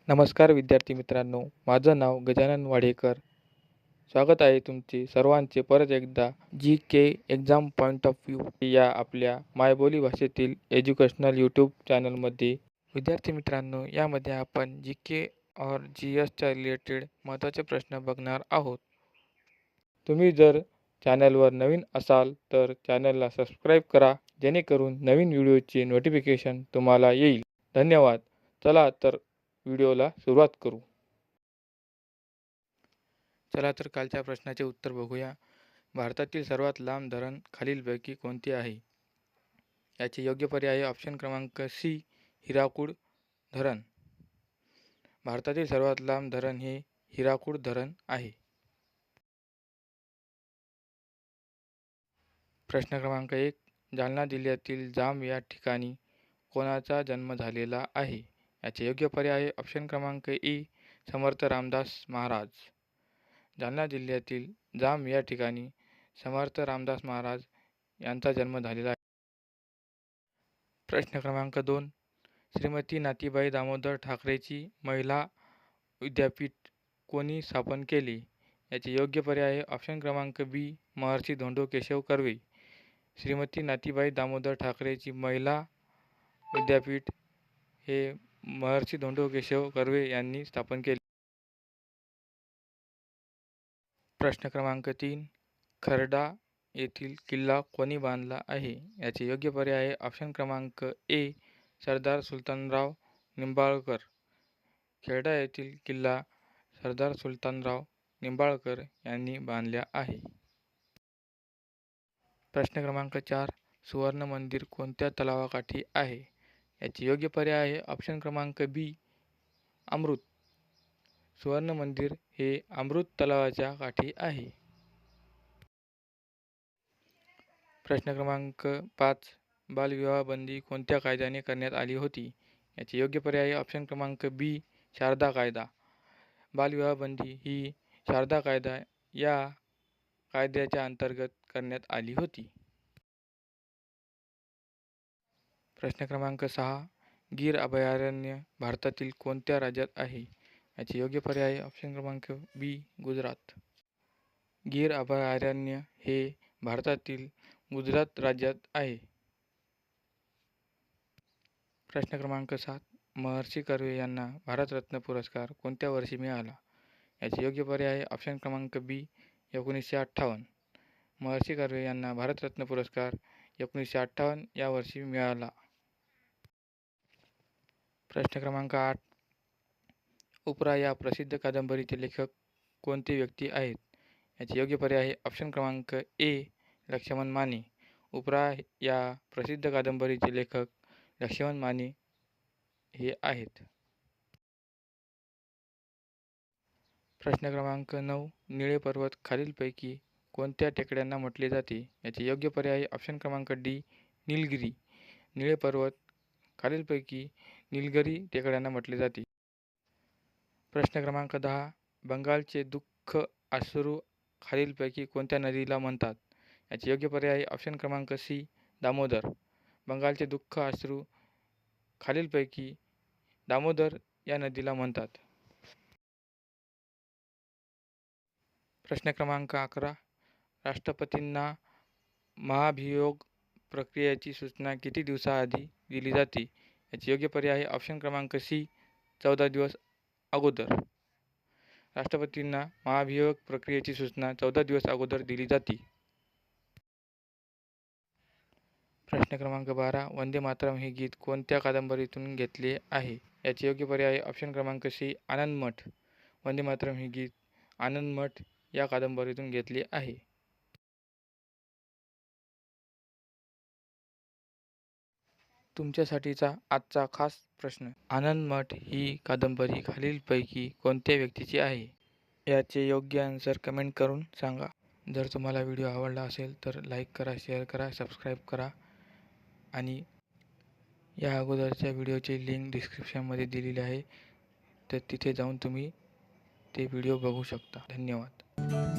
नमस्कार विद्यार्थी मित्रांनो, माझं नाव गजानन वाडेकर. स्वागत आहे तुमचे सर्वांचे परत एकदा जी के एक्झाम पॉईंट ऑफ व्ह्यू या आपल्या मायबोली भाषेतील एज्युकेशनल यूट्यूब चॅनलमध्ये. विद्यार्थी मित्रांनो, यामध्ये आपण जी के और जी एसच्या रिलेटेड महत्त्वाचे प्रश्न बघणार आहोत. तुम्ही जर चॅनलवर नवीन असाल तर चॅनलला सबस्क्राईब करा, जेणेकरून नवीन व्हिडिओचे नोटिफिकेशन तुम्हाला येईल. धन्यवाद. चला तर व्हिडिओला सुरुवात करू. चला तर कालच्या प्रश्नाचे उत्तर बघूया. भारतातील सर्वात लांब धरण खालीलपैकी कोणते आहे? याचे योग्य पर्याय आहे ऑप्शन क्रमांक सी, हिराकूड धरण. भारतातील सर्वात लांब धरण हे हिराकूड धरण आहे. प्रश्न क्रमांक 1, जालना जिल्ह्यातील जांब या ठिकाणी कोणाचा जन्म झालेला आहे? याचे योग्य पर्याय आहे ऑप्शन क्रमांक ई, समर्थ रामदास महाराज. जालना जिल्ह्यातील जांब या ठिकाणी समर्थ रामदास महाराज यांचा जन्म झालेला आहे. प्रश्न क्रमांक 2, श्रीमती नाथीबाई दामोदर ठाकरेची महिला विद्यापीठ कोणी स्थापन केले? याचे योग्य पर्याय आहे ऑप्शन क्रमांक बी, महर्षी धोंडो केशव कर्वे. श्रीमती नाथीबाई दामोदर ठाकरेची महिला विद्यापीठ हे महर्षी धोंडो केशव कर्वे यांनी स्थापन केले. प्रश्न क्रमांक 3, खर्डा येथील किल्ला कोणी बांधला आहे? याचे योग्य पर्याय आहे ऑप्शन क्रमांक ए, सरदार सुलतानराव निंबाळकर. खेडा येथील किल्ला सरदार सुलतानराव निंबाळकर यांनी बांधला आहे. प्रश्न क्रमांक 4, सुवर्ण मंदिर कोणत्या तलावाकाठी आहे? याचे योग्य पर्याय आहे ऑप्शन क्रमांक बी, अमृत. सुवर्ण मंदिर हे अमृत तलावाच्या काठी आहे. प्रश्न क्रमांक 5, बालविवाह बंदी कोणत्या कायद्याने करण्यात आली होती? याचे योग्य पर्याय आहे ऑप्शन क्रमांक बी, शारदा कायदा. बालविवाह बंदी ही शारदा कायदा या कायद्याच्या अंतर्गत करण्यात आली होती. प्रश्न क्रमांक 6, गीर अभयारण्य भारतातील कोणत्या राज्यात आहे? याचे योग्य पर्याय ऑप्शन क्रमांक बी, गुजरात. गीर अभयारण्य हे भारतातील गुजरात राज्यात आहे. प्रश्न क्रमांक 7, महर्षी कर्वे यांना भारतरत्न पुरस्कार कोणत्या वर्षी मिळाला? याचे योग्य पर्याय आहे ऑप्शन क्रमांक बी, 1958. महर्षी कर्वे यांना भारतरत्न पुरस्कार 1958 या वर्षी मिळाला. प्रश्न क्रमांक 8, उपरा या प्रसिद्ध कादंबरीचे लेखक कोणते व्यक्ती आहेत? याचे योग्य पर्याय आहे ऑप्शन क्रमांक ए, लक्ष्मण माने. उपरा या प्रसिद्ध कादंबरीचे लेखक लक्ष्मण माने हे आहेत. प्रश्न क्रमांक 9, निळे पर्वत खालीलपैकी कोणत्या टेकड्यांना म्हटले जाते? याचे योग्य पर्याय आहे ऑप्शन क्रमांक डी, निलगिरी. निळे पर्वत खालीलपैकी निलगिरी टेकड्यांना म्हटले जाते. प्रश्न क्रमांक 10, बंगालचे दुःख अश्रू खालीलपैकी कोणत्या नदीला म्हणतात? याचे योग्य पर्याय आहे ऑप्शन क्रमांक सी, दामोदर. बंगालचे दुःख अश्रू खालीलपैकी दामोदर या नदीला म्हणतात. प्रश्न क्रमांक 11, राष्ट्रपतींना महाभियोग प्रक्रियेची सूचना किती दिवसाआधी दिली जाते? याचे योग्य पर्याय आहे ऑप्शन क्रमांक सी, 14 दिवस अगोदर. राष्ट्रपतींना महाभियोग प्रक्रियेची सूचना 14 दिवस अगोदर दिली जाते. प्रश्न क्रमांक 12, वंदे मातरम हे गीत कोणत्या कादंबरीतून घेतले आहे? याचे योग्य पर्याय आहे ऑप्शन क्रमांक सी, आनंद मठ. वंदे मातरम हे गीत आनंद मठ या कादंबरीतून घेतले आहे. तुमच्यासाठीचा आजचा खास प्रश्न, आनंद मठ ही कादंबरी खालीलपैकी कोणत्या व्यक्तीची आहे? याचे योग्य आन्सर कमेंट करून सांगा. जर तुम्हाला व्हिडिओ आवडला असेल तर लाईक करा, शेअर करा, सबस्क्राईब करा आणि या अगोदरच्या व्हिडिओची लिंक डिस्क्रिप्शनमध्ये दिलेली आहे, तर तिथे जाऊन तुम्ही ते व्हिडिओ बघू शकता. धन्यवाद.